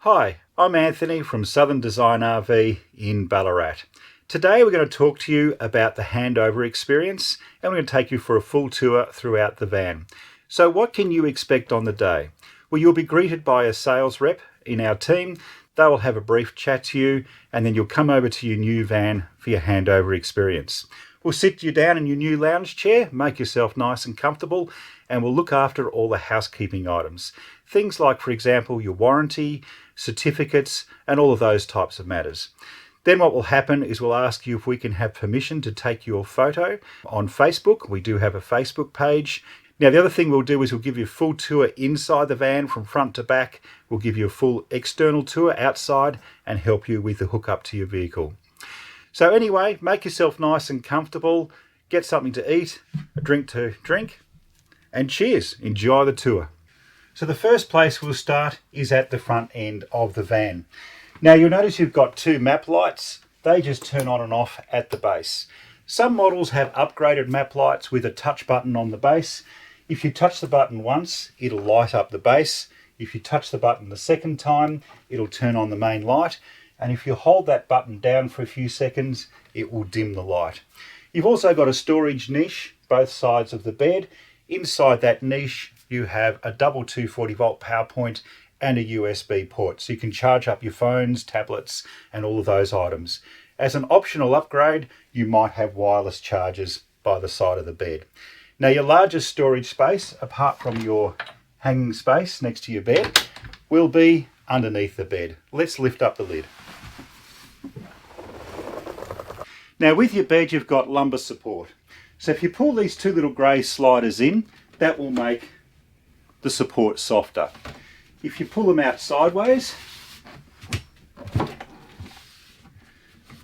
Hi, I'm Anthony from Southern Design RV in Ballarat. Today we're going to talk to you about the handover experience and we're going to take you for a full tour throughout the van. So what can you expect on the day? Well, you'll be greeted by a sales rep in our team. They will have a brief chat to you and then you'll come over to your new van for your handover experience. We'll sit you down in your new lounge chair, make yourself nice and comfortable, and we'll look after all the housekeeping items. Things like, for example, your warranty, certificates, and all of those types of matters. Then what will happen is we'll ask you if we can have permission to take your photo on Facebook. We do have a Facebook page. Now the other thing we'll do is we'll give you a full tour inside the van from front to back. We'll give you a full external tour outside and help you with the hookup to your vehicle. So anyway, make yourself nice and comfortable, get something to eat, a drink to drink, and cheers, enjoy the tour. So the first place we'll start is at the front end of the van. Now you'll notice you've got two map lights. They just turn on and off at the base. Some models have upgraded map lights with a touch button on the base. If you touch the button once, it'll light up the base. If you touch the button the second time, it'll turn on the main light. And if you hold that button down for a few seconds, it will dim the light. You've also got a storage niche both sides of the bed. Inside that niche, you have a double 240 volt power point and a USB port, so you can charge up your phones, tablets, and all of those items. As an optional upgrade, you might have wireless chargers by the side of the bed. Now your largest storage space, apart from your hanging space next to your bed, will be underneath the bed. Let's lift up the lid. Now with your bed you've got lumbar support. So if you pull these two little grey sliders in, that will make the support softer. If you pull them out sideways,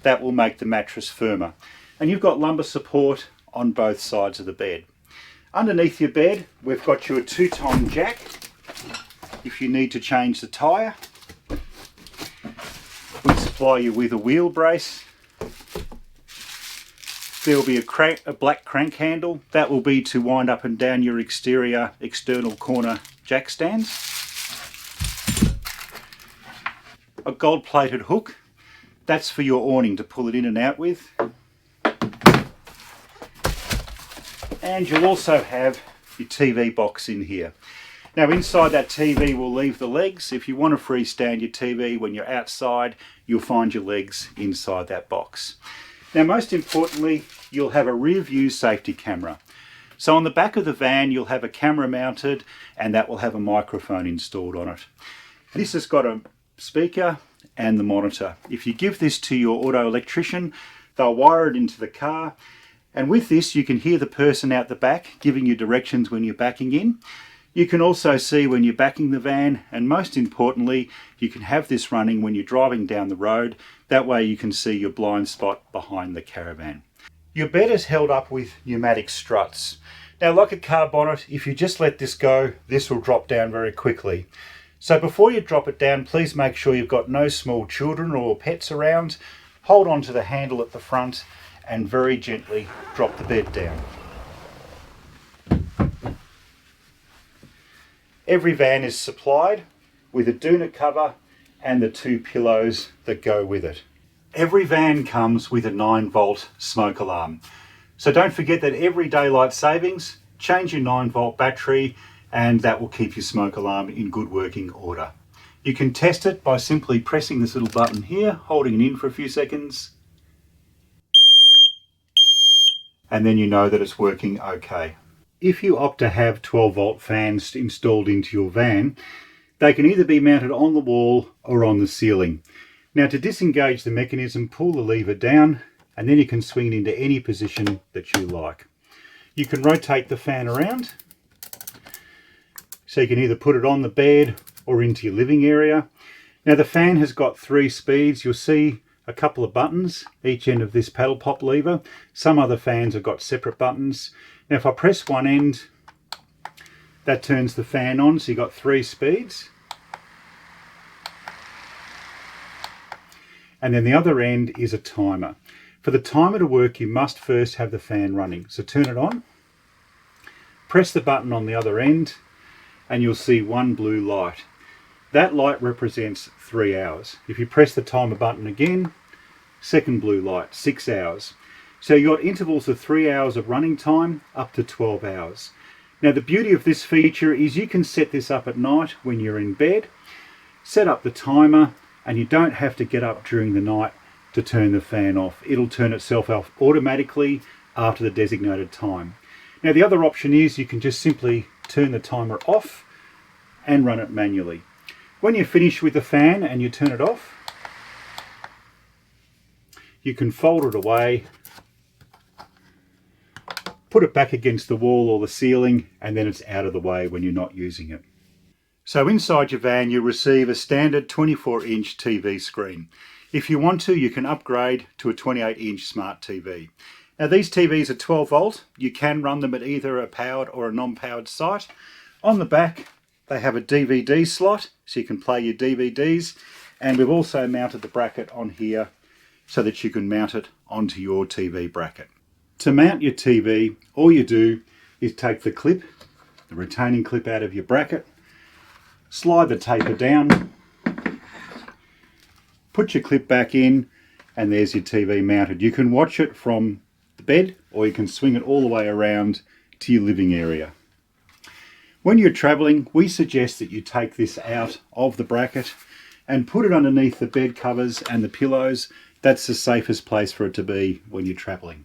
that will make the mattress firmer. And you've got lumbar support on both sides of the bed. Underneath your bed, we've got your two-tone jack if you need to change the tyre. We supply you with a wheel brace. There will be a black crank handle. That will be to wind up and down your external corner jack stands. A gold-plated hook. That's for your awning to pull it in and out with. And you'll also have your TV box in here. Now inside that TV will leave the legs. If you want to freestand your TV when you're outside, you'll find your legs inside that box. Now most importantly, you'll have a rear view safety camera. So on the back of the van you'll have a camera mounted and that will have a microphone installed on it. This has got a speaker and the monitor. If you give this to your auto electrician, they'll wire it into the car, and with this you can hear the person out the back giving you directions when you're backing in. You can also see when you're backing the van, and most importantly, you can have this running when you're driving down the road. That way you can see your blind spot behind the caravan. Your bed is held up with pneumatic struts. Now like a car bonnet, if you just let this go, this will drop down very quickly. So before you drop it down, please make sure you've got no small children or pets around. Hold on to the handle at the front and very gently drop the bed down. Every van is supplied with a doona cover and the two pillows that go with it. Every van comes with a 9-volt smoke alarm. So don't forget that every daylight savings, change your 9-volt battery and that will keep your smoke alarm in good working order. You can test it by simply pressing this little button here, holding it in for a few seconds, and then you know that it's working okay. If you opt to have 12-volt fans installed into your van, they can either be mounted on the wall or on the ceiling. Now to disengage the mechanism, pull the lever down and then you can swing it into any position that you like. You can rotate the fan around, so you can either put it on the bed or into your living area. Now the fan has got 3 speeds. You'll see a couple of buttons each end of this paddle pop lever. Some other fans have got separate buttons. Now if I press one end, that turns the fan on, so you've got 3 speeds. And then the other end is a timer. For the timer to work, you must first have the fan running. So turn it on, press the button on the other end, and you'll see one blue light. That light represents 3 hours. If you press the timer button again, second blue light, 6 hours. So you've got intervals of 3 hours of running time up to 12 hours. Now the beauty of this feature is you can set this up at night when you're in bed, set up the timer, and you don't have to get up during the night to turn the fan off. It'll turn itself off automatically after the designated time. Now the other option is you can just simply turn the timer off and run it manually. When you're finished with the fan and you turn it off, you can fold it away, put it back against the wall or the ceiling, and then it's out of the way when you're not using it. So inside your van you'll receive a standard 24-inch TV screen. If you want to, you can upgrade to a 28-inch smart TV. Now these TVs are 12 volt. You can run them at either a powered or a non-powered site. On the back they have a DVD slot so you can play your DVDs, and we've also mounted the bracket on here so that you can mount it onto your TV bracket. To mount your TV, all you do is take the clip, the retaining clip out of your bracket, slide the taper down, put your clip back in, and there's your TV mounted. You can watch it from the bed or you can swing it all the way around to your living area. When you're traveling, we suggest that you take this out of the bracket and put it underneath the bed covers and the pillows. That's the safest place for it to be when you're traveling.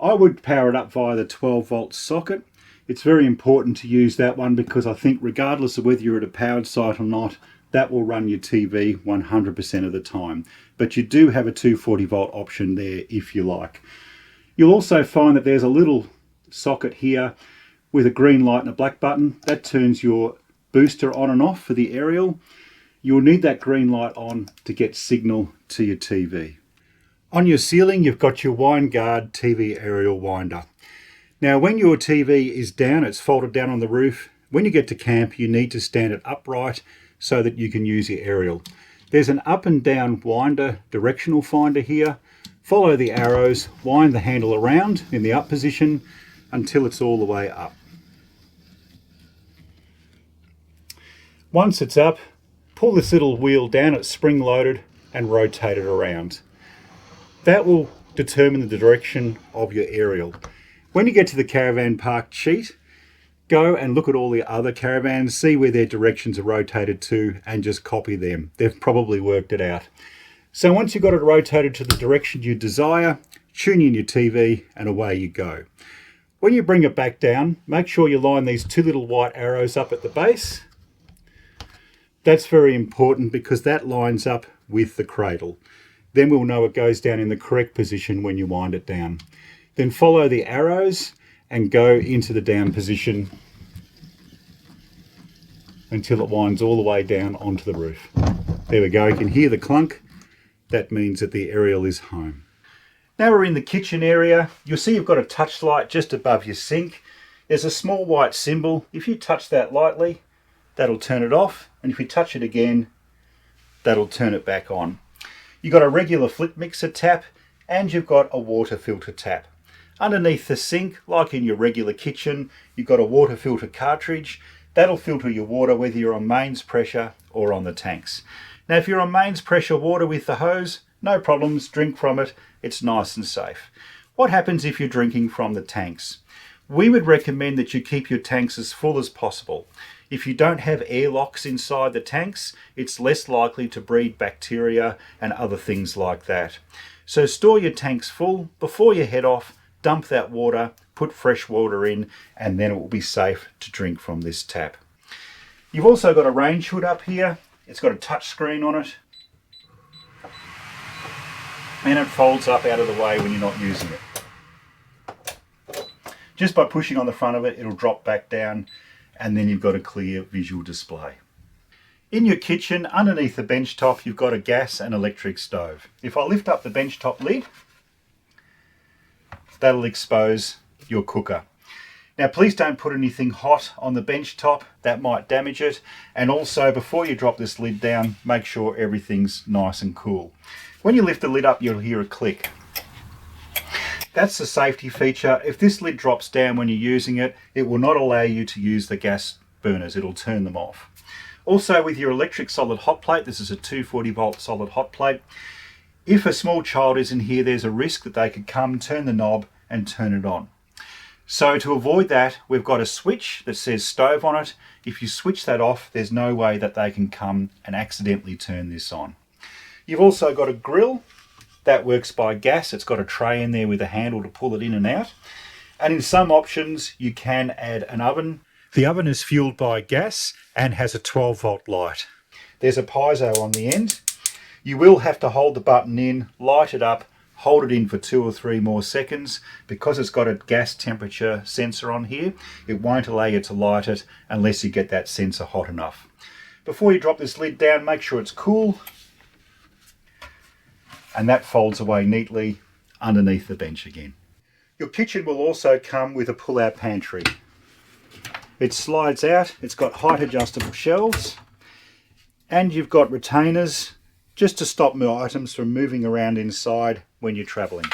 I would power it up via the 12 volt socket. It's very important to use that one because I think regardless of whether you're at a powered site or not, that will run your TV 100% of the time. But you do have a 240 volt option there if you like. You'll also find that there's a little socket here with a green light and a black button. That turns your booster on and off for the aerial. You'll need that green light on to get signal to your TV. On your ceiling, you've got your wind guard TV aerial winder. Now, when your TV is down, it's folded down on the roof. When you get to camp, you need to stand it upright so that you can use your aerial. There's an up and down winder directional finder here. Follow the arrows, wind the handle around in the up position until it's all the way up. Once it's up, pull this little wheel down, it's spring loaded, and rotate it around. That will determine the direction of your aerial. When you get to the caravan park sheet, go and look at all the other caravans, see where their directions are rotated to, and just copy them. They've probably worked it out. So once you've got it rotated to the direction you desire, tune in your TV and away you go. When you bring it back down, make sure you line these two little white arrows up at the base. That's very important because that lines up with the cradle. Then we'll know it goes down in the correct position when you wind it down. Then follow the arrows and go into the down position until it winds all the way down onto the roof. There we go, you can hear the clunk. That means that the aerial is home. Now we're in the kitchen area. You'll see you've got a touch light just above your sink. There's a small white symbol. If you touch that lightly, that'll turn it off. And if you touch it again, that'll turn it back on. You've got a regular flip mixer tap and you've got a water filter tap. Underneath the sink, like in your regular kitchen, you've got a water filter cartridge. That'll filter your water whether you're on mains pressure or on the tanks. Now if you're on mains pressure water with the hose, no problems, drink from it, it's nice and safe. What happens if you're drinking from the tanks? We would recommend that you keep your tanks as full as possible. If you don't have airlocks inside the tanks, it's less likely to breed bacteria and other things like that. So store your tanks full. Before you head off, dump that water, put fresh water in, and then it will be safe to drink from this tap. You've also got a range hood up here. It's got a touch screen on it. And it folds up out of the way when you're not using it. Just by pushing on the front of it, it'll drop back down, and then you've got a clear visual display. In your kitchen, underneath the bench top, you've got a gas and electric stove. If I lift up the bench top lid, that'll expose your cooker. Now please don't put anything hot on the bench top, that might damage it. And also before you drop this lid down, make sure everything's nice and cool. When you lift the lid up, you'll hear a click. That's the safety feature. If this lid drops down when you're using it, it will not allow you to use the gas burners. It'll turn them off. Also with your electric solid hot plate, this is a 240 volt solid hot plate. If a small child is in here, there's a risk that they could come, turn the knob and turn it on. So to avoid that, we've got a switch that says stove on it. If you switch that off, there's no way that they can come and accidentally turn this on. You've also got a grill that works by gas. It's got a tray in there with a handle to pull it in and out. And in some options, you can add an oven. The oven is fueled by gas and has a 12 volt light. There's a piezo on the end. You will have to hold the button in, light it up, hold it in for 2 or 3 more seconds. Because it's got a gas temperature sensor on here, it won't allow you to light it unless you get that sensor hot enough. Before you drop this lid down, make sure it's cool. And that folds away neatly underneath the bench again. Your kitchen will also come with a pull-out pantry. It slides out, it's got height adjustable shelves, and you've got retainers just to stop items from moving around inside when you're travelling.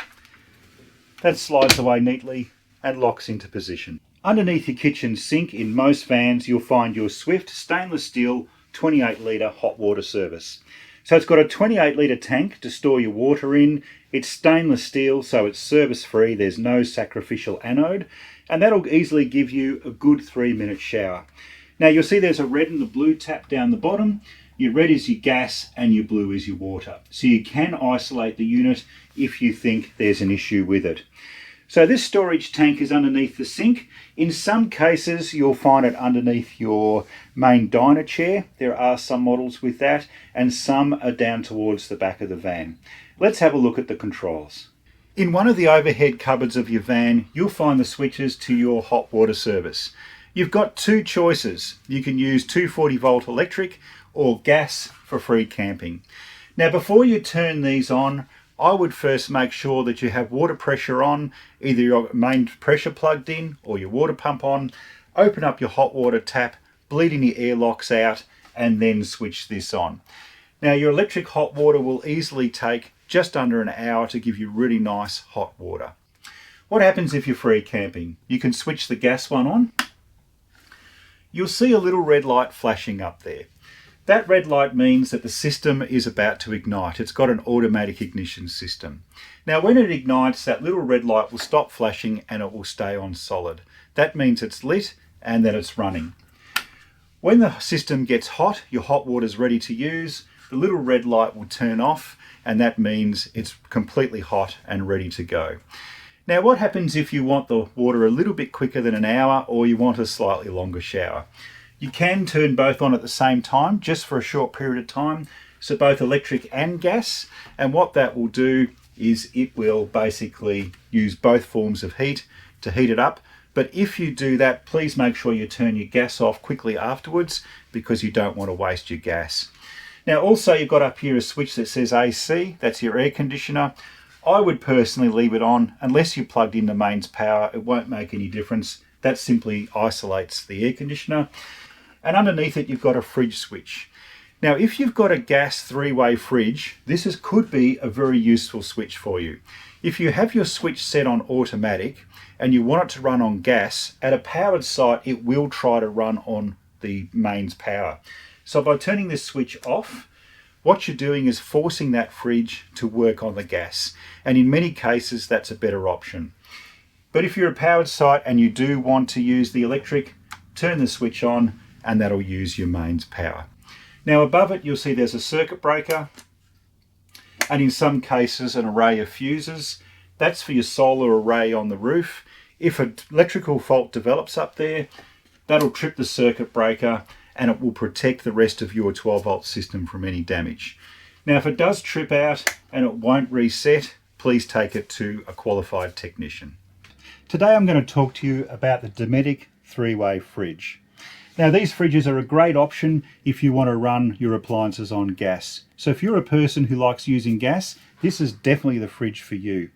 That slides away neatly and locks into position. Underneath your kitchen sink in most vans you'll find your Swift stainless steel 28 litre hot water service. So it's got a 28 litre tank to store your water in. It's stainless steel, so it's service free, there's no sacrificial anode, and that'll easily give you a good 3-minute shower. Now you'll see there's a red and a blue tap down the bottom. Your red is your gas and your blue is your water. So you can isolate the unit if you think there's an issue with it. So this storage tank is underneath the sink. In some cases you'll find it underneath your main diner chair. There are some models with that, and some are down towards the back of the van. Let's have a look at the controls. In one of the overhead cupboards of your van, you'll find the switches to your hot water service. You've got 2 choices. You can use 240 volt electric or gas for free camping. Now before you turn these on, I would first make sure that you have water pressure on, either your main pressure plugged in or your water pump on. Open up your hot water tap, bleed any airlocks out, and then switch this on. Now your electric hot water will easily take just under an hour to give you really nice hot water. What happens if you're free camping? You can switch the gas one on. You'll see a little red light flashing up there. That red light means that the system is about to ignite. It's got an automatic ignition system. Now when it ignites, that little red light will stop flashing and it will stay on solid. That means it's lit and that it's running. When the system gets hot, your hot water is ready to use, the little red light will turn off, and that means it's completely hot and ready to go. Now what happens if you want the water a little bit quicker than an hour, or you want a slightly longer shower? You can turn both on at the same time, just for a short period of time, so both electric and gas, and what that will do is it will basically use both forms of heat to heat it up. But if you do that, please make sure you turn your gas off quickly afterwards, because you don't want to waste your gas. Now also you've got up here a switch that says AC, that's your air conditioner. I would personally leave it on unless you plugged into mains power. It won't make any difference. That simply isolates the air conditioner. And underneath it you've got a fridge switch. Now if you've got a gas 3-way fridge, this could be a very useful switch for you. If you have your switch set on automatic and you want it to run on gas, at a powered site it will try to run on the mains power. So by turning this switch off, what you're doing is forcing that fridge to work on the gas. And in many cases that's a better option. But if you're a powered site and you do want to use the electric, turn the switch on and that'll use your mains power. Now above it you'll see there's a circuit breaker, and in some cases an array of fuses. That's for your solar array on the roof. If an electrical fault develops up there, that'll trip the circuit breaker and it will protect the rest of your 12 volt system from any damage. Now if it does trip out and it won't reset, please take it to a qualified technician. Today I'm going to talk to you about the Dometic 3-way fridge. Now these fridges are a great option if you want to run your appliances on gas. So if you're a person who likes using gas, this is definitely the fridge for you.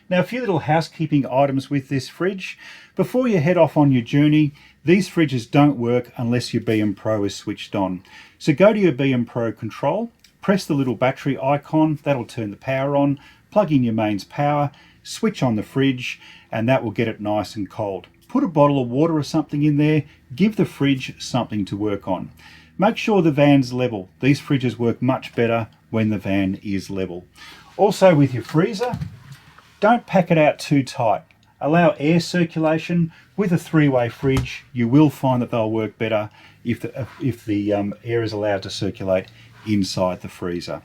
Now a few little housekeeping items with this fridge. Before you head off on your journey, these fridges don't work unless your BM Pro is switched on. So go to your BM Pro control, press the little battery icon, that'll turn the power on, plug in your mains power, switch on the fridge, and that will get it nice and cold. Put a bottle of water or something in there, give the fridge something to work on. Make sure the van's level. These fridges work much better when the van is level. Also with your freezer, don't pack it out too tight. Allow air circulation. With a three-way fridge, you will find that they'll work better if the air is allowed to circulate inside the freezer.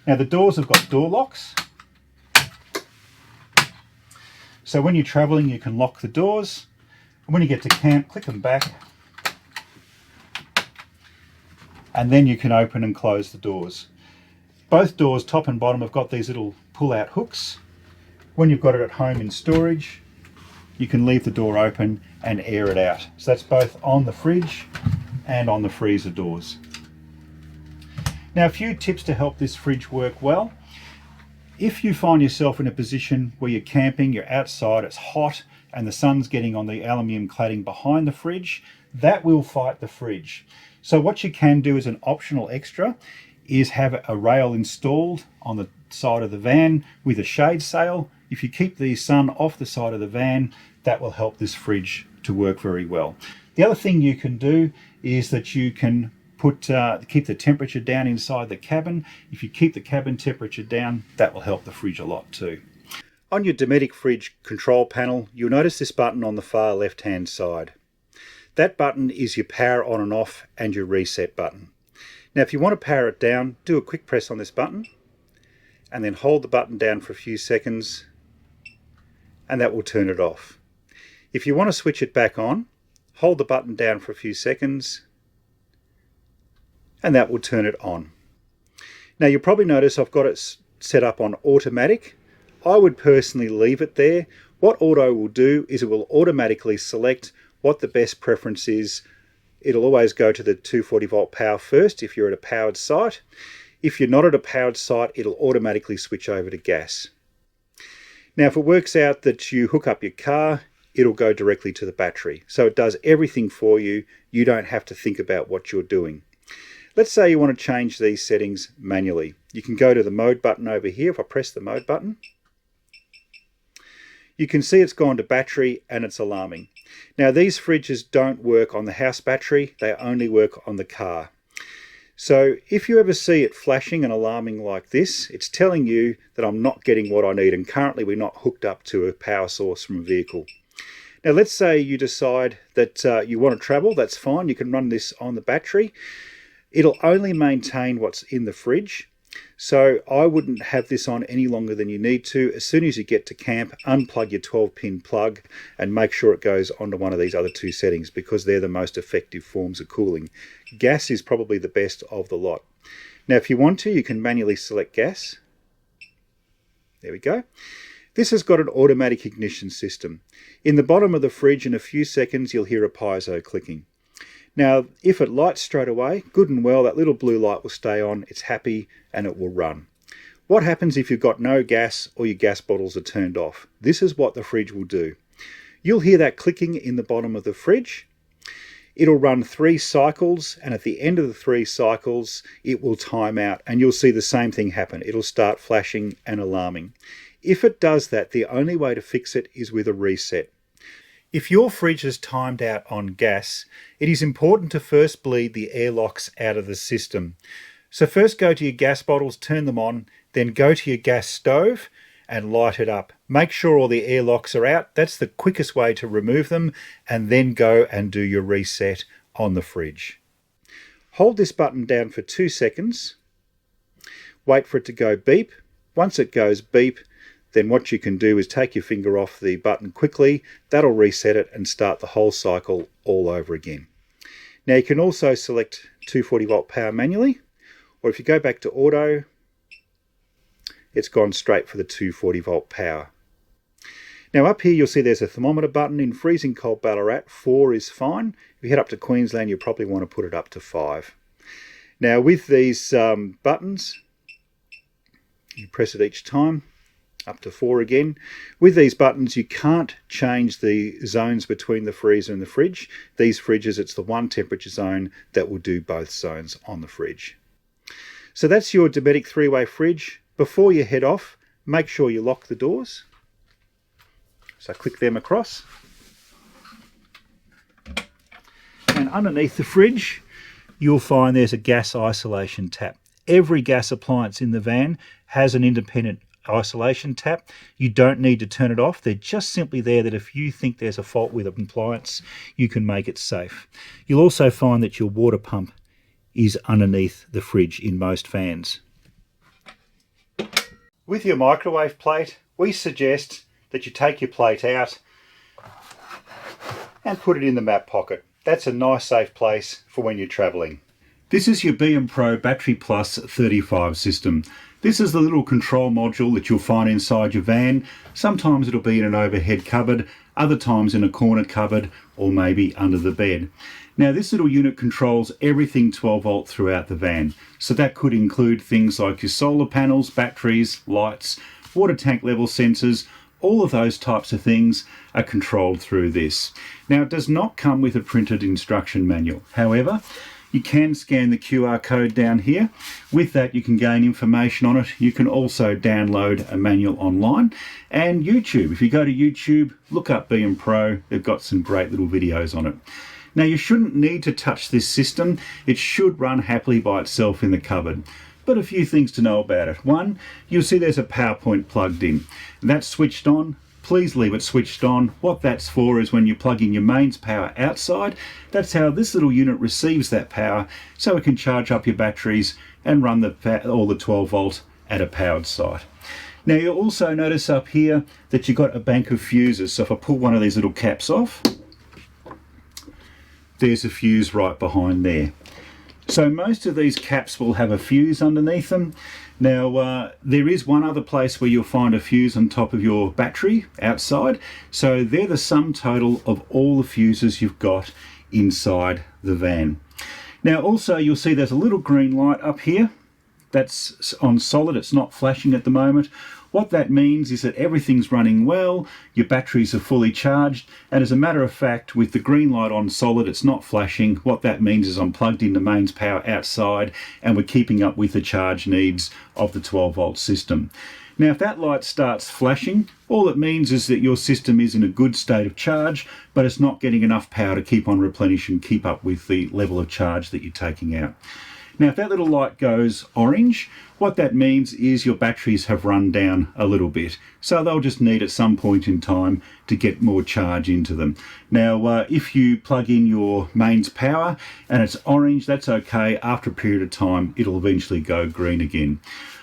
Now the doors have got door locks. So when you're traveling, you can lock the doors. And when you get to camp, click them back. And then you can open and close the doors. Both doors, top and bottom, have got these little pull-out hooks. When you've got it at home in storage, you can leave the door open and air it out. So that's both on the fridge and on the freezer doors. Now, a few tips to help this fridge work well. If you find yourself in a position where you're camping, you're outside, it's hot, and the sun's getting on the aluminium cladding behind the fridge, that will fight the fridge. So what you can do as an optional extra is have a rail installed on the side of the van with a shade sail. If you keep the sun off the side of the van, that will help this fridge to work very well. The other thing you can do is that you can keep the temperature down inside the cabin. If you keep the cabin temperature down, that will help the fridge a lot too. On your Dometic fridge control panel, you'll notice this button on the far left hand side. That button is your power on and off and your reset button. Now if you want to power it down, do a quick press on this button and then hold the button down for a few seconds and that will turn it off. If you want to switch it back on, hold the button down for a few seconds and that will turn it on. Now you'll probably notice I've got it set up on automatic. I would personally leave it there. What auto will do is it will automatically select what the best preference is. It'll always go to the 240 volt power first if you're at a powered site. If you're not at a powered site, it'll automatically switch over to gas. Now if it works out that you hook up your car, it'll go directly to the battery. So it does everything for you. You don't have to think about what you're doing. Let's say you want to change these settings manually. You can go to the mode button over here. If I press the mode button, you can see it's gone to battery and it's alarming. Now these fridges don't work on the house battery, they only work on the car. So if you ever see it flashing and alarming like this, it's telling you that I'm not getting what I need, and currently we're not hooked up to a power source from a vehicle. Now let's say you decide that you want to travel, that's fine, you can run this on the battery. It'll only maintain what's in the fridge. So I wouldn't have this on any longer than you need to. As soon as you get to camp, unplug your 12-pin plug and make sure it goes onto one of these other two settings because they're the most effective forms of cooling. Gas is probably the best of the lot. Now if you want to, you can manually select gas. There we go. This has got an automatic ignition system. In the bottom of the fridge, in a few seconds, you'll hear a piezo clicking. Now, if it lights straight away, good and well, that little blue light will stay on, it's happy, and it will run. What happens if you've got no gas or your gas bottles are turned off? This is what the fridge will do. You'll hear that clicking in the bottom of the fridge. It'll run 3 cycles, and at the end of the 3 cycles, it will time out, and you'll see the same thing happen. It'll start flashing and alarming. If it does that, the only way to fix it is with a reset. If your fridge is timed out on gas, it is important to first bleed the airlocks out of the system. So first go to your gas bottles, turn them on, then go to your gas stove and light it up. Make sure all the airlocks are out. That's the quickest way to remove them, and then go and do your reset on the fridge. Hold this button down for 2 seconds. Wait for it to go beep. Once it goes beep, then what you can do is take your finger off the button quickly. That'll reset it and start the whole cycle all over again. Now you can also select 240 volt power manually, or if you go back to auto, it's gone straight for the 240 volt power. Now up here you'll see there's a thermometer button. In freezing cold Ballarat, 4 is fine. If you head up to Queensland, you probably want to put it up to 5. Now with these buttons, you press it each time, up to 4 again. With these buttons you can't change the zones between the freezer and the fridge. These fridges, it's the one temperature zone that will do both zones on the fridge. So that's your Dometic 3-way fridge. Before you head off, make sure you lock the doors. So click them across. And underneath the fridge you'll find there's a gas isolation tap. Every gas appliance in the van has an independent isolation tap. You don't need to turn it off. They're just simply there that if you think there's a fault with an appliance, you can make it safe. You'll also find that your water pump is underneath the fridge in most vans. With your microwave plate, we suggest that you take your plate out and put it in the map pocket. That's a nice safe place for when you're travelling. This is your B&Pro Battery Plus 35 system. This is the little control module that you'll find inside your van. Sometimes it'll be in an overhead cupboard, other times in a corner cupboard, or maybe under the bed. Now this little unit controls everything 12 volt throughout the van. So that could include things like your solar panels, batteries, lights, water tank level sensors. All of those types of things are controlled through this. Now it does not come with a printed instruction manual. However, you can scan the QR code down here. With that you can gain information on it. You can also download a manual online. And YouTube, if you go to YouTube, look up B&Pro, they've got some great little videos on it. Now you shouldn't need to touch this system. It should run happily by itself in the cupboard. But a few things to know about it. One, you'll see there's a power point plugged in. That's switched on. Please leave it switched on. What that's for is when you plug in your mains power outside, that's how this little unit receives that power, so it can charge up your batteries and run all the 12 volt at a powered site. Now you'll also notice up here that you've got a bank of fuses. So if I pull one of these little caps off, there's a fuse right behind there. So most of these caps will have a fuse underneath them. Now there is one other place where you'll find a fuse on top of your battery outside. So they're the sum total of all the fuses you've got inside the van. Now also you'll see there's a little green light up here. That's on solid, it's not flashing at the moment. What that means is that everything's running well, your batteries are fully charged, and as a matter of fact, with the green light on solid, it's not flashing. What that means is I'm plugged into mains power outside and we're keeping up with the charge needs of the 12 volt system. Now if that light starts flashing, all it means is that your system is in a good state of charge, but it's not getting enough power to keep on replenishing, keep up with the level of charge that you're taking out. Now if that little light goes orange, what that means is your batteries have run down a little bit. So they'll just need at some point in time to get more charge into them. Now if you plug in your mains power and it's orange, that's okay. After a period of time, it'll eventually go green again.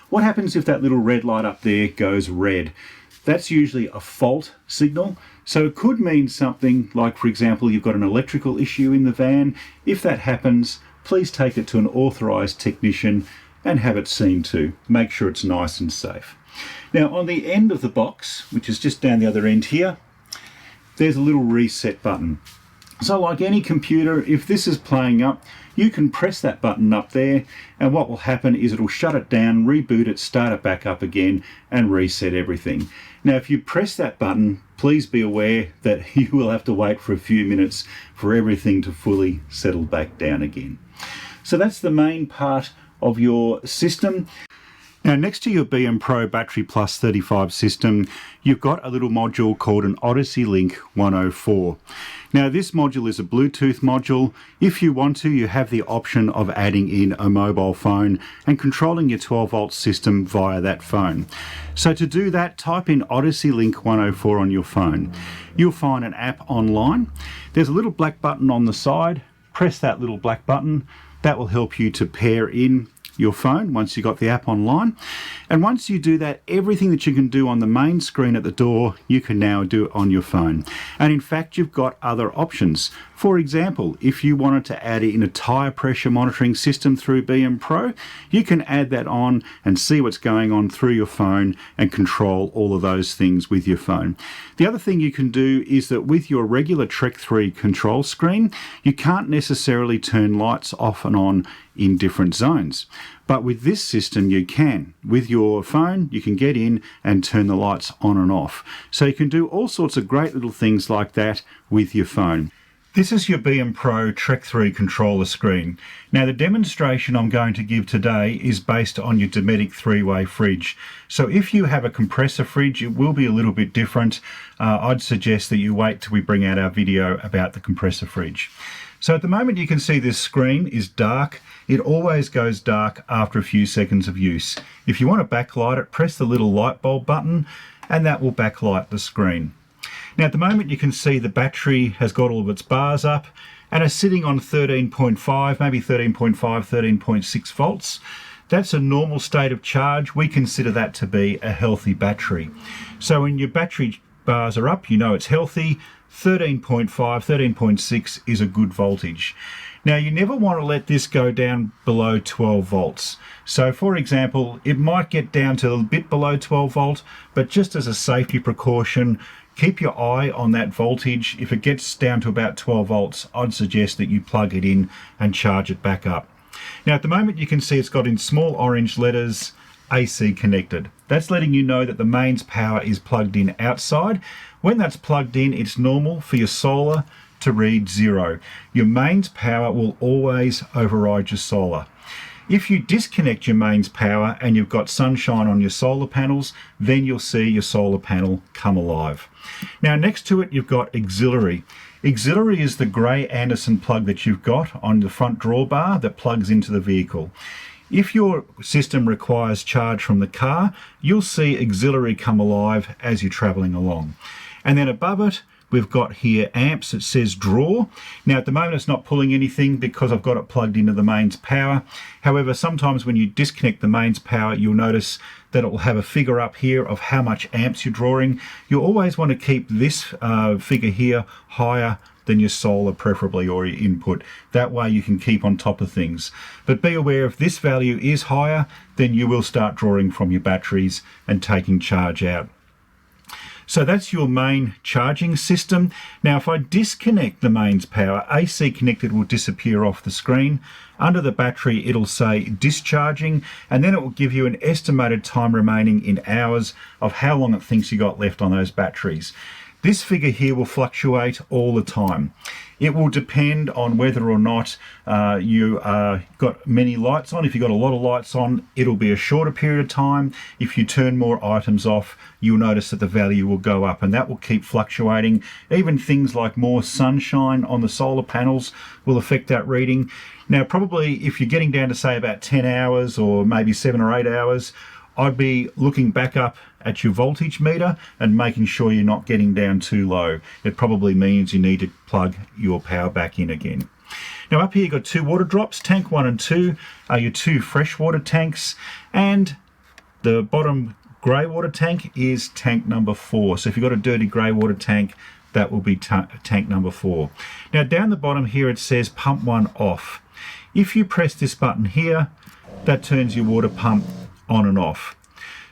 What happens if that little red light up there goes red? That's usually a fault signal. So it could mean something like, for example, you've got an electrical issue in the van. If that happens, please take it to an authorised technician and have it seen to. Make sure it's nice and safe. Now on the end of the box, which is just down the other end here, there's a little reset button. So like any computer, if this is playing up, you can press that button up there, and what will happen is it'll shut it down, reboot it, start it back up again, and reset everything. Now if you press that button, please be aware that you will have to wait for a few minutes for everything to fully settle back down again. So that's the main part of your system. Now next to your B&Pro Battery Plus 35 system, you've got a little module called an Odyssey Link 104. Now this module is a Bluetooth module. If you want to, you have the option of adding in a mobile phone and controlling your 12 volt system via that phone. So to do that, type in Odyssey Link 104 on your phone. You'll find an app online. There's a little black button on the side. Press that little black button. That will help you to pair in your phone once you've got the app online. And once you do that, everything that you can do on the main screen at the door, you can now do it on your phone. And in fact, you've got other options. For example, if you wanted to add in a tyre pressure monitoring system through B&Pro, you can add that on and see what's going on through your phone and control all of those things with your phone. The other thing you can do is that with your regular Trek 3 control screen, you can't necessarily turn lights off and on in different zones. But with this system you can. With your phone you can get in and turn the lights on and off. So you can do all sorts of great little things like that with your phone. This is your B&Pro Trek 3 controller screen. Now the demonstration I'm going to give today is based on your Dometic 3-way fridge. So if you have a compressor fridge, it will be a little bit different. I'd suggest that you wait till we bring out our video about the compressor fridge. So at the moment you can see this screen is dark. It always goes dark after a few seconds of use. If you want to backlight it, press the little light bulb button and that will backlight the screen. Now at the moment you can see the battery has got all of its bars up and is sitting on 13.5, maybe 13.5, 13.6 volts. That's a normal state of charge. We consider that to be a healthy battery. So when your battery bars are up, you know it's healthy. 13.5, 13.6 is a good voltage. Now you never want to let this go down below 12 volts. So for example, it might get down to a bit below 12 volt, but just as a safety precaution, keep your eye on that voltage. If it gets down to about 12 volts, I'd suggest that you plug it in and charge it back up. Now at the moment you can see it's got in small orange letters AC connected. That's letting you know that the mains power is plugged in outside. When that's plugged in, it's normal for your solar to read 0. Your mains power will always override your solar. If you disconnect your mains power and you've got sunshine on your solar panels, then you'll see your solar panel come alive. Now next to it you've got auxiliary. Auxiliary is the grey Anderson plug that you've got on the front drawbar that plugs into the vehicle. If your system requires charge from the car, you'll see auxiliary come alive as you're travelling along. And then above it, we've got here amps. It says draw. Now at the moment it's not pulling anything because I've got it plugged into the mains power. However, sometimes when you disconnect the mains power, you'll notice that it will have a figure up here of how much amps you're drawing. You always want to keep this figure here higher than your solar preferably, or your input. That way you can keep on top of things. But be aware if this value is higher, then you will start drawing from your batteries and taking charge out. So that's your main charging system. Now if I disconnect the mains power, AC connected will disappear off the screen. Under the battery it'll say discharging, and then it will give you an estimated time remaining in hours of how long it thinks you got left on those batteries. This figure here will fluctuate all the time. It will depend on whether or not you got many lights on. If you've got a lot of lights on, it'll be a shorter period of time. If you turn more items off, you'll notice that the value will go up, and that will keep fluctuating. Even things like more sunshine on the solar panels will affect that reading. Now probably if you're getting down to say about 10 hours or maybe 7 or 8 hours, I'd be looking back up at your voltage meter and making sure you're not getting down too low. It probably means you need to plug your power back in again. Now up here you've got 2 water drops. Tank 1 and 2 are your 2 freshwater tanks, and the bottom grey water tank is tank number 4. So if you've got a dirty grey water tank, that will be tank number 4. Now down the bottom here it says pump 1 off. If you press this button here, that turns your water pump on and off.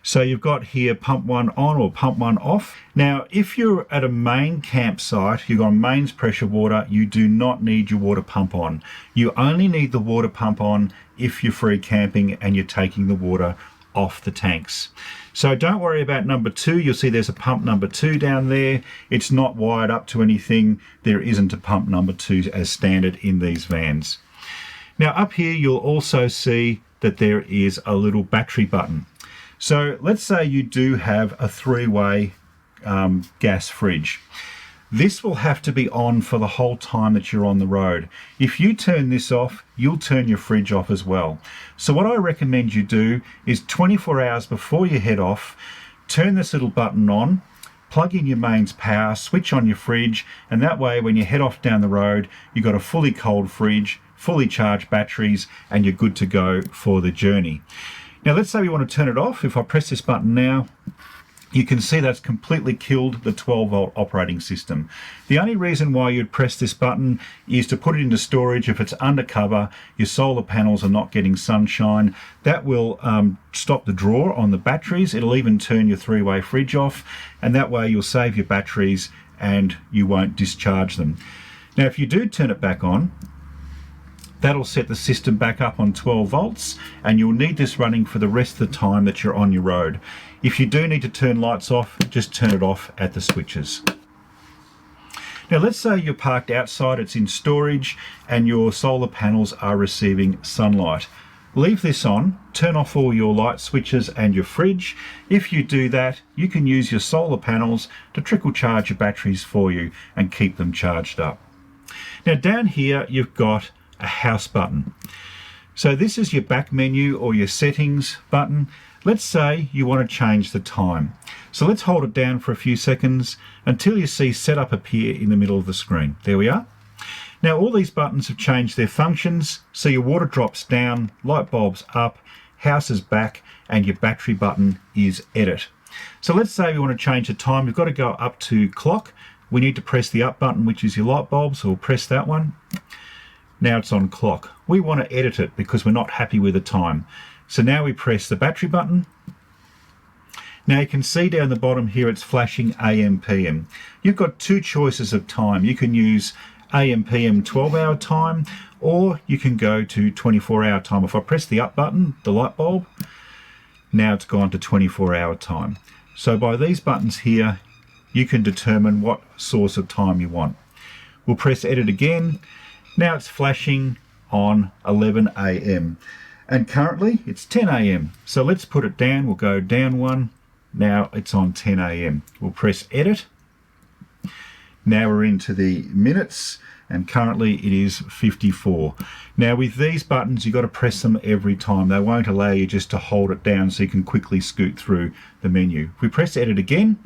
So you've got here pump 1 on or pump 1 off. Now if you're at a main campsite, you've got mains pressure water, you do not need your water pump on. You only need the water pump on if you're free camping and you're taking the water off the tanks. So don't worry about number 2. You'll see there's a pump number 2 down there. It's not wired up to anything. There isn't a pump number 2 as standard in these vans. Now up here you'll also see that there is a little battery button. So let's say you do have a 3-way gas fridge. This will have to be on for the whole time that you're on the road. If you turn this off, you'll turn your fridge off as well. So what I recommend you do is 24 hours before you head off, turn this little button on, plug in your mains power, switch on your fridge, and that way when you head off down the road, you've got a fully cold fridge, fully charged batteries, and you're good to go for the journey. Now let's say we want to turn it off. If I press this button now, you can see that's completely killed the 12 volt operating system. The only reason why you'd press this button is to put it into storage. If it's undercover, your solar panels are not getting sunshine, that will stop the draw on the batteries. It'll even turn your 3-way fridge off, and that way you'll save your batteries and you won't discharge them. Now if you do turn it back on, that'll set the system back up on 12 volts, and you'll need this running for the rest of the time that you're on your road. If you do need to turn lights off, just turn it off at the switches. Now let's say you're parked outside, it's in storage, and your solar panels are receiving sunlight. Leave this on, turn off all your light switches and your fridge. If you do that, you can use your solar panels to trickle charge your batteries for you and keep them charged up. Now down here you've got a house button. So this is your back menu or your settings button. Let's say you want to change the time. So let's hold it down for a few seconds until you see setup appear in the middle of the screen. There we are. Now all these buttons have changed their functions. So your water drops down, light bulbs up, house is back, and your battery button is edit. So let's say we want to change the time. We've got to go up to clock. We need to press the up button, which is your light bulb, so we'll press that one. Now it's on clock. We want to edit it because we're not happy with the time. So now we press the battery button. Now you can see down the bottom here it's flashing AM PM. You've got two choices of time. You can use AM PM 12-hour time, or you can go to 24-hour time. If I press the up button, the light bulb, now it's gone to 24-hour time. So by these buttons here, you can determine what source of time you want. We'll press edit again. Now it's flashing on 11 AM. And currently it's 10 AM. So let's put it down. We'll go down one. Now it's on 10 AM. We'll press edit. Now we're into the minutes, and currently it is 54. Now with these buttons, you've got to press them every time. They won't allow you just to hold it down so you can quickly scoot through the menu. If we press edit again,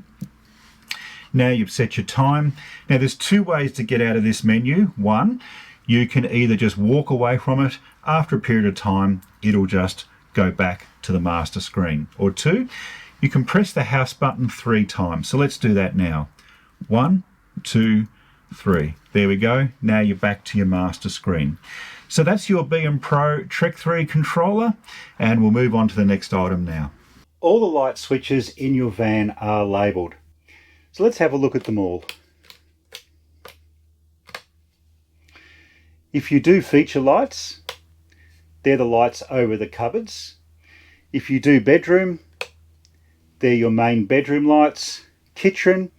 now you've set your time. Now there's two ways to get out of this menu. One, you can either just walk away from it. After a period of time, it'll just go back to the master screen. Or two, you can press the house button 3 times. So let's do that now. 1, 2, 3. There we go. Now you're back to your master screen. So that's your BM Pro Trek 3 controller, and we'll move on to the next item now. All the light switches in your van are labelled. So let's have a look at them all. If you do feature lights, they're the lights over the cupboards. If you do bedroom, they're your main bedroom lights. Kitchen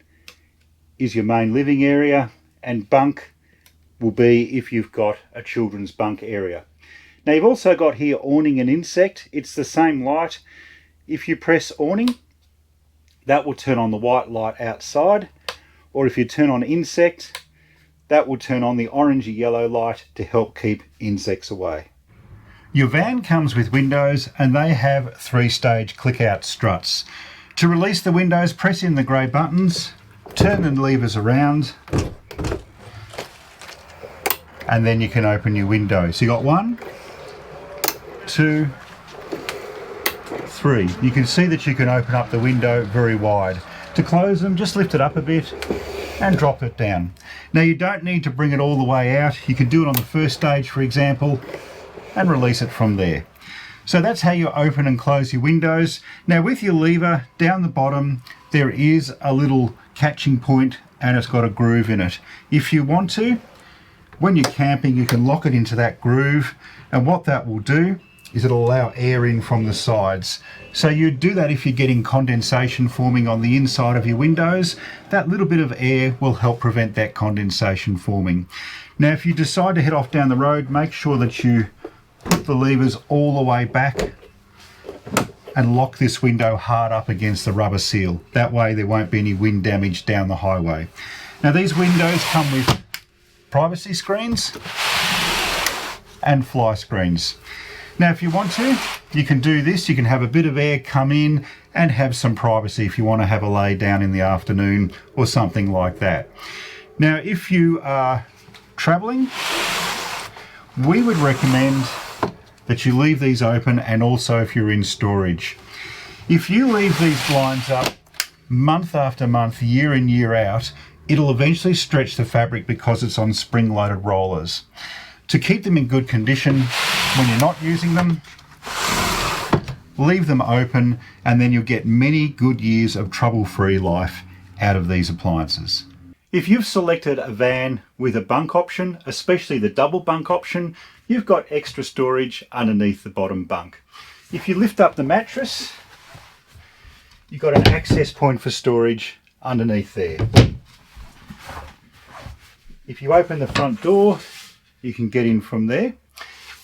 is your main living area, and bunk will be if you've got a children's bunk area. Now you've also got here awning and insect. It's the same light. If you press awning, that will turn on the white light outside, or if you turn on insect, that will turn on the orangey yellow light to help keep insects away. Your van comes with windows, and they have 3-stage click-out struts. To release the windows, press in the grey buttons, turn the levers around, and then you can open your window. So you got 1, 2, 3. You can see that you can open up the window very wide. To close them, just lift it up a bit and drop it down. Now you don't need to bring it all the way out. You can do it on the first stage, for example, and release it from there. So that's how you open and close your windows. Now with your lever down the bottom, there is a little catching point, and it's got a groove in it. If you want to, when you're camping, you can lock it into that groove, and what that will do is it'll allow air in from the sides. So you do that if you're getting condensation forming on the inside of your windows. That little bit of air will help prevent that condensation forming. Now if you decide to head off down the road, make sure that you put the levers all the way back and lock this window hard up against the rubber seal. That way there won't be any wind damage down the highway. Now these windows come with privacy screens and fly screens. Now if you want to, you can do this. You can have a bit of air come in and have some privacy if you want to have a lay down in the afternoon or something like that. Now if you are traveling, we would recommend that you leave these open, and also if you're in storage. If you leave these blinds up month after month, year in, year out, it'll eventually stretch the fabric because it's on spring-loaded rollers. To keep them in good condition when you're not using them, leave them open, and then you'll get many good years of trouble-free life out of these appliances. If you've selected a van with a bunk option, especially the double bunk option, you've got extra storage underneath the bottom bunk. If you lift up the mattress, you've got an access point for storage underneath there. If you open the front door, you can get in from there.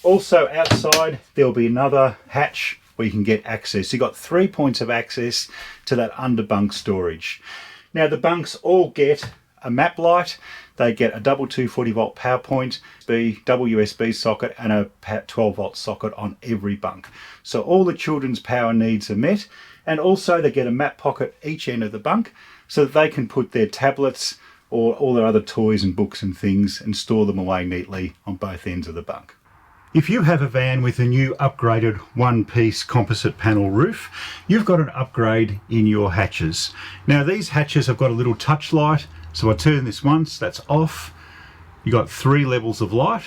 Also outside, there'll be another hatch where you can get access. You've got 3 points of access to that under bunk storage. Now the bunks all get a map light. They get a double 240 volt power point, double USB socket and a 12 volt socket on every bunk. So all the children's power needs are met, and also they get a map pocket each end of the bunk so that they can put their tablets or all their other toys and books and things and store them away neatly on both ends of the bunk. If you have a van with a new upgraded one-piece composite panel roof, you've got an upgrade in your hatches. Now these hatches have got a little touch light, so I turn this once, that's off. You've got 3 levels of light.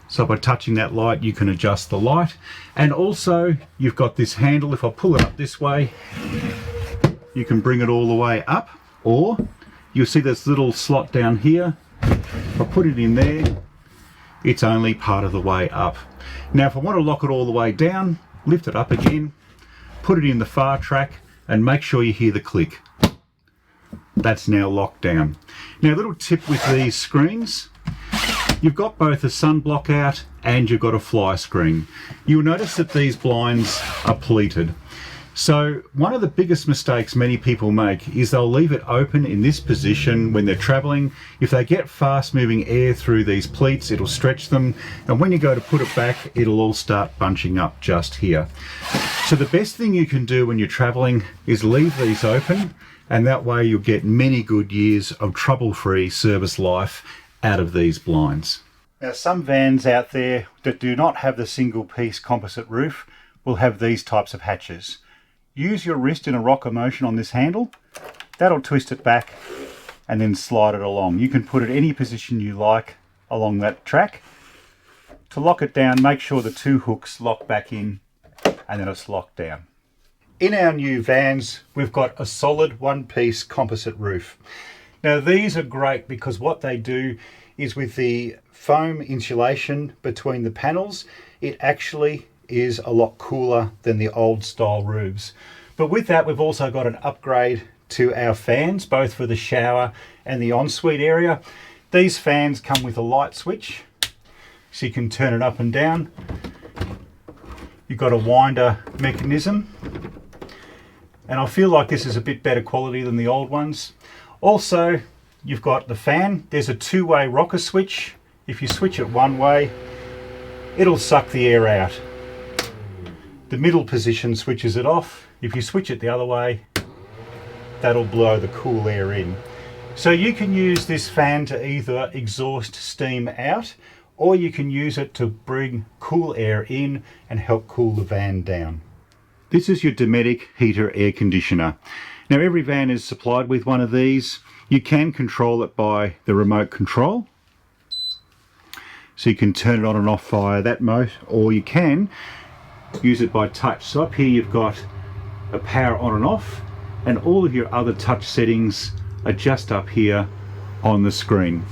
So by touching that light you can adjust the light. And also you've got this handle, if I pull it up this way, you can bring it all the way up, or you'll see this little slot down here. If I put it in there, it's only part of the way up. Now if I want to lock it all the way down, lift it up again, put it in the far track and make sure you hear the click. That's now locked down. Now a little tip with these screens, you've got both a sunblock out and you've got a fly screen. You'll notice that these blinds are pleated. So one of the biggest mistakes many people make is they'll leave it open in this position when they're traveling. If they get fast moving air through these pleats, it'll stretch them, and when you go to put it back, it'll all start bunching up just here. So the best thing you can do when you're traveling is leave these open, and that way you'll get many good years of trouble-free service life out of these blinds. Now some vans out there that do not have the single piece composite roof will have these types of hatches. Use your wrist in a rocker motion on this handle. That'll twist it back and then slide it along. You can put it any position you like along that track. To lock it down, make sure the 2 hooks lock back in and then it's locked down. In our new vans, we've got a solid one-piece composite roof. Now these are great because what they do is with the foam insulation between the panels, it actually is a lot cooler than the old style roofs. But with that, we've also got an upgrade to our fans, both for the shower and the ensuite area. These fans come with a light switch, so you can turn it up and down. You've got a winder mechanism, and I feel like this is a bit better quality than the old ones. Also, you've got the fan. There's a 2-way rocker switch. If you switch it one way, it'll suck the air out. The middle position switches it off. If you switch it the other way, that'll blow the cool air in. So you can use this fan to either exhaust steam out, or you can use it to bring cool air in and help cool the van down. This is your Dometic heater air conditioner. Now every van is supplied with one of these. You can control it by the remote control. So you can turn it on and off via that mode, or you can use it by touch. So up here you've got a power on and off, and all of your other touch settings are just up here on the screen.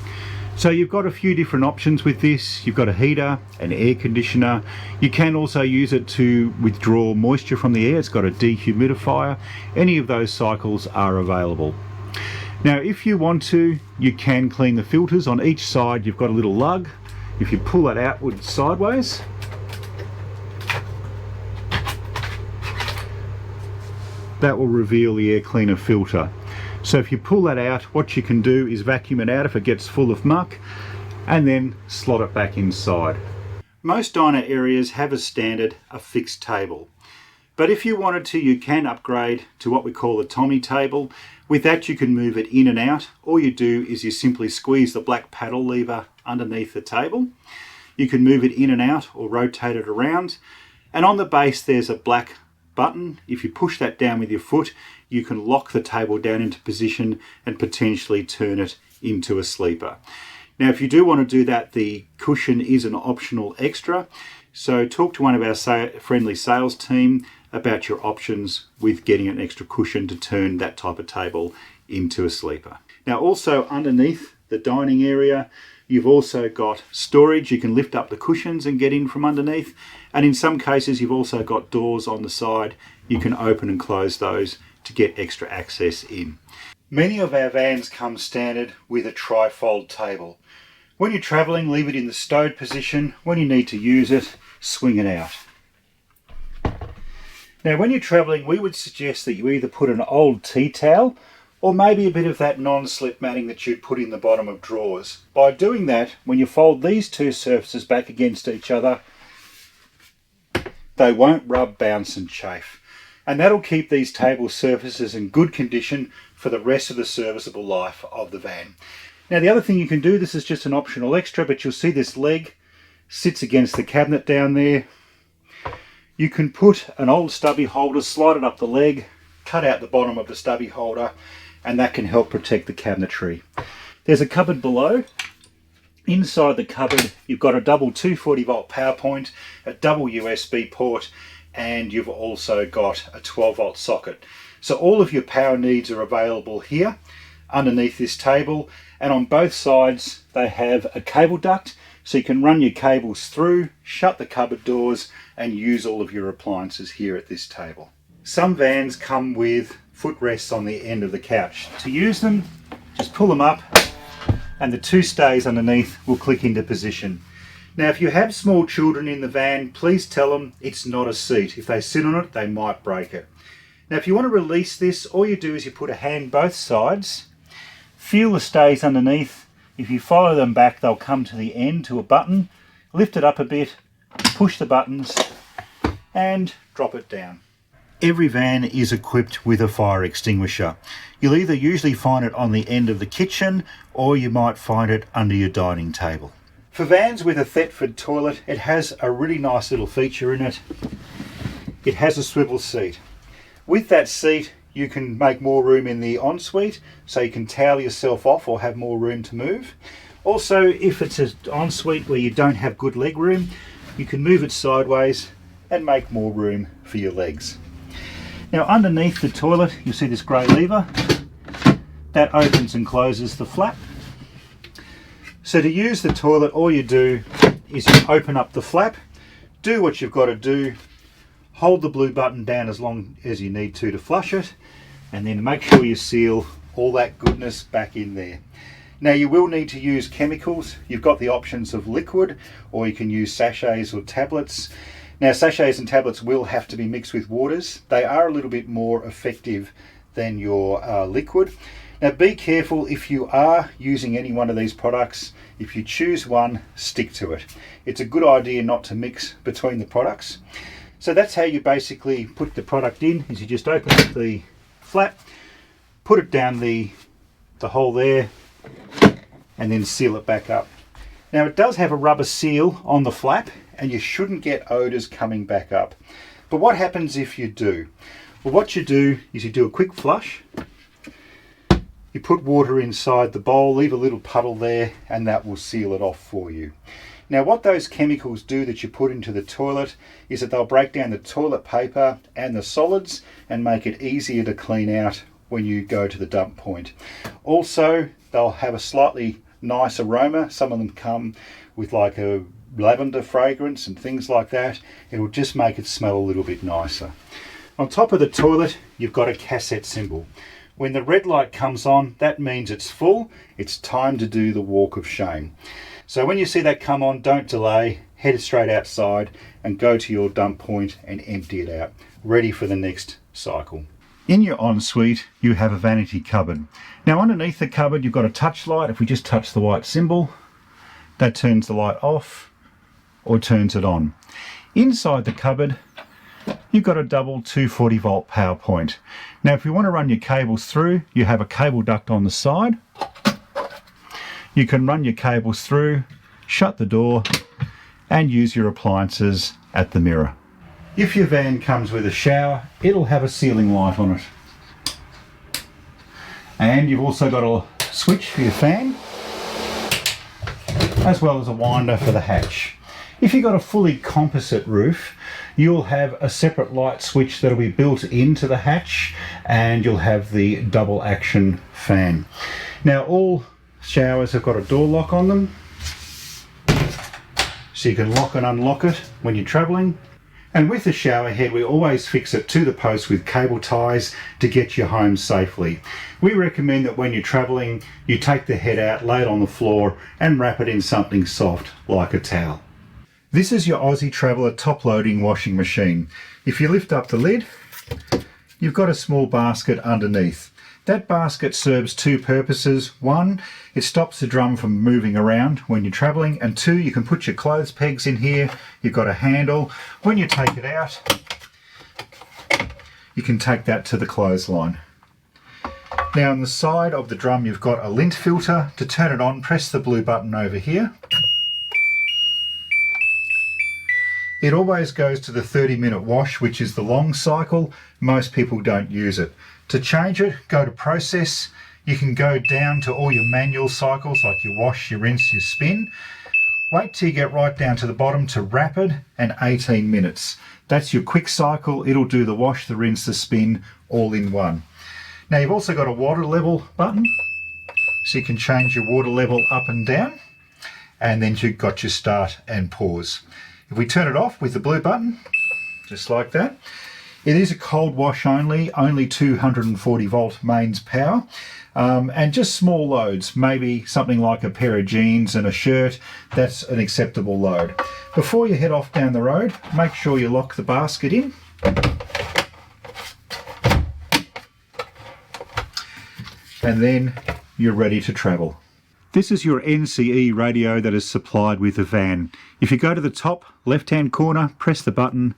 So you've got a few different options with this. You've got a heater, an air conditioner. You can also use it to withdraw moisture from the air. It's got a dehumidifier. Any of those cycles are available. Now if you want to, you can clean the filters. On each side you've got a little lug. If you pull that outward sideways, that will reveal the air cleaner filter. So if you pull that out, what you can do is vacuum it out if it gets full of muck, and then slot it back inside. Most diner areas have as standard a fixed table, but if you wanted to, you can upgrade to what we call a Tommy table. With that you can move it in and out. All you do is you simply squeeze the black paddle lever underneath the table. You can move it in and out or rotate it around, and on the base there's a black button. If you push that down with your foot, you can lock the table down into position and potentially turn it into a sleeper. Now if you do want to do that, the cushion is an optional extra, so talk to one of our friendly sales team about your options with getting an extra cushion to turn that type of table into a sleeper. Now also underneath the dining area, you've also got storage. You can lift up the cushions and get in from underneath. And in some cases, you've also got doors on the side. You can open and close those to get extra access in. Many of our vans come standard with a trifold table. When you're traveling, leave it in the stowed position. When you need to use it, swing it out. Now, when you're traveling, we would suggest that you either put an old tea towel or maybe a bit of that non-slip matting that you'd put in the bottom of drawers. By doing that, when you fold these two surfaces back against each other, they won't rub, bounce and chafe. And that'll keep these table surfaces in good condition for the rest of the serviceable life of the van. Now the other thing you can do, this is just an optional extra, but you'll see this leg sits against the cabinet down there. You can put an old stubby holder, slide it up the leg, cut out the bottom of the stubby holder, and that can help protect the cabinetry. There's a cupboard below. Inside the cupboard you've got a double 240 volt power point, a double USB port, and you've also got a 12 volt socket. So all of your power needs are available here underneath this table, and on both sides they have a cable duct, so you can run your cables through, shut the cupboard doors and use all of your appliances here at this table. Some vans come with footrests on the end of the couch. To use them, just pull them up and the two stays underneath will click into position. Now if you have small children in the van, please tell them it's not a seat. If they sit on it, they might break it. Now if you want to release this, all you do is you put a hand both sides, feel the stays underneath. If you follow them back, they'll come to the end to a button, lift it up a bit, push the buttons and drop it down. Every van is equipped with a fire extinguisher. You'll either usually find it on the end of the kitchen or you might find it under your dining table. For vans with a Thetford toilet, it has a really nice little feature in it. It has a swivel seat. With that seat you can make more room in the ensuite, so you can towel yourself off or have more room to move. Also, if it's an ensuite where you don't have good leg room, you can move it sideways and make more room for your legs. Now underneath the toilet you'll see this grey lever that opens and closes the flap. So to use the toilet, all you do is you open up the flap, do what you've got to do, hold the blue button down as long as you need to flush it, and then make sure you seal all that goodness back in there. Now you will need to use chemicals. You've got the options of liquid, or you can use sachets or tablets. Now sachets and tablets will have to be mixed with waters. They are a little bit more effective than your liquid. Now be careful if you are using any one of these products. If you choose one, stick to it. It's a good idea not to mix between the products. So that's how you basically put the product in, is you just open up the flap, put it down the hole there, and then seal it back up. Now it does have a rubber seal on the flap and you shouldn't get odours coming back up. But what happens if you do? Well, what you do is you do a quick flush, you put water inside the bowl, leave a little puddle there, and that will seal it off for you. Now what those chemicals do that you put into the toilet is that they'll break down the toilet paper and the solids and make it easier to clean out when you go to the dump point. Also, they'll have a slightly nice aroma. Some of them come with like a lavender fragrance and things like that. It will just make it smell a little bit nicer. On top of the toilet, you've got a cassette symbol. When the red light comes on, that means it's full. It's time to do the walk of shame. So when you see that come on, don't delay, head straight outside and go to your dump point and empty it out, ready for the next cycle. In your ensuite, you have a vanity cupboard. Now underneath the cupboard, you've got a touch light. If we just touch the white symbol, that turns the light off or turns it on. Inside the cupboard, you've got a double 240 volt power point. Now if you want to run your cables through, you have a cable duct on the side. You can run your cables through, shut the door and use your appliances at the mirror. If your van comes with a shower, it'll have a ceiling light on it. And you've also got a switch for your fan, as well as a winder for the hatch. If you've got a fully composite roof, you'll have a separate light switch that'll be built into the hatch, and you'll have the double action fan. Now all showers have got a door lock on them, so you can lock and unlock it when you're travelling. And with the shower head, we always fix it to the post with cable ties to get you home safely. We recommend that when you're travelling, you take the head out, lay it on the floor and wrap it in something soft like a towel. This is your Aussie Traveller top loading washing machine. If you lift up the lid, you've got a small basket underneath. That basket serves two purposes. One, it stops the drum from moving around when you're travelling, and two, you can put your clothes pegs in here. You've got a handle. When you take it out, you can take that to the clothesline. Now on the side of the drum you've got a lint filter. To turn it on, press the blue button over here. It always goes to the 30-minute wash, which is the long cycle. Most people don't use it. To change it, go to process. You can go down to all your manual cycles like your wash, your rinse, your spin. Wait till you get right down to the bottom to rapid and 18 minutes. That's your quick cycle. It'll do the wash, the rinse, the spin all in one. Now you've also got a water level button, so you can change your water level up and down, and then you've got your start and pause. If we turn it off with the blue button, just like that, it is a cold wash only 240 volt mains power, and just small loads, maybe something like a pair of jeans and a shirt. That's an acceptable load. Before you head off down the road, make sure you lock the basket in. And then you're ready to travel. This is your NCE radio that is supplied with the van. If you go to the top left-hand corner, press the button,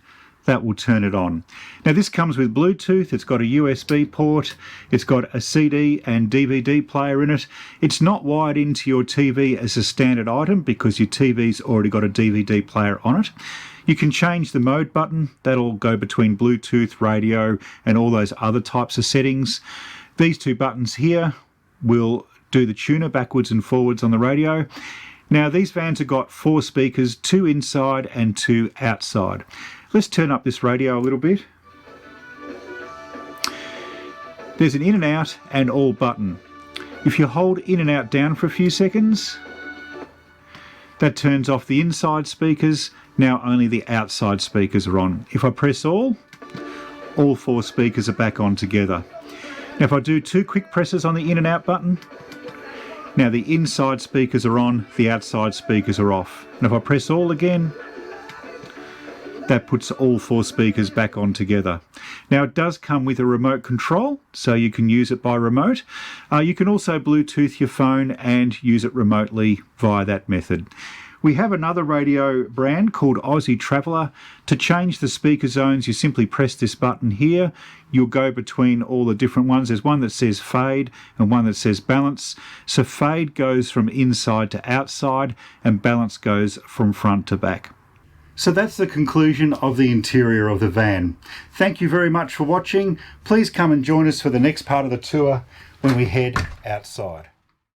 that will turn it on. Now this comes with Bluetooth, it's got a USB port, it's got a CD and DVD player in it. It's not wired into your TV as a standard item because your TV's already got a DVD player on it. You can change the mode button, that'll go between Bluetooth, radio and all those other types of settings. These two buttons here will do the tuner backwards and forwards on the radio. Now these vans have got 4 speakers, 2 inside and 2 outside. Let's turn up this radio a little bit. There's an in and out and all button. If you hold in and out down for a few seconds, that turns off the inside speakers. Now only the outside speakers are on. If I press all 4 speakers are back on together. Now if I do 2 quick presses on the in and out button, now the inside speakers are on, the outside speakers are off. And if I press all again, that puts all 4 speakers back on together. Now it does come with a remote control, so you can use it by remote. You can also Bluetooth your phone and use it remotely via that method. We have another radio brand called Aussie Traveller. To change the speaker zones, you simply press this button here. You'll go between all the different ones. There's one that says fade and one that says balance. So fade goes from inside to outside and balance goes from front to back. So that's the conclusion of the interior of the van. Thank you very much for watching. Please come and join us for the next part of the tour when we head outside.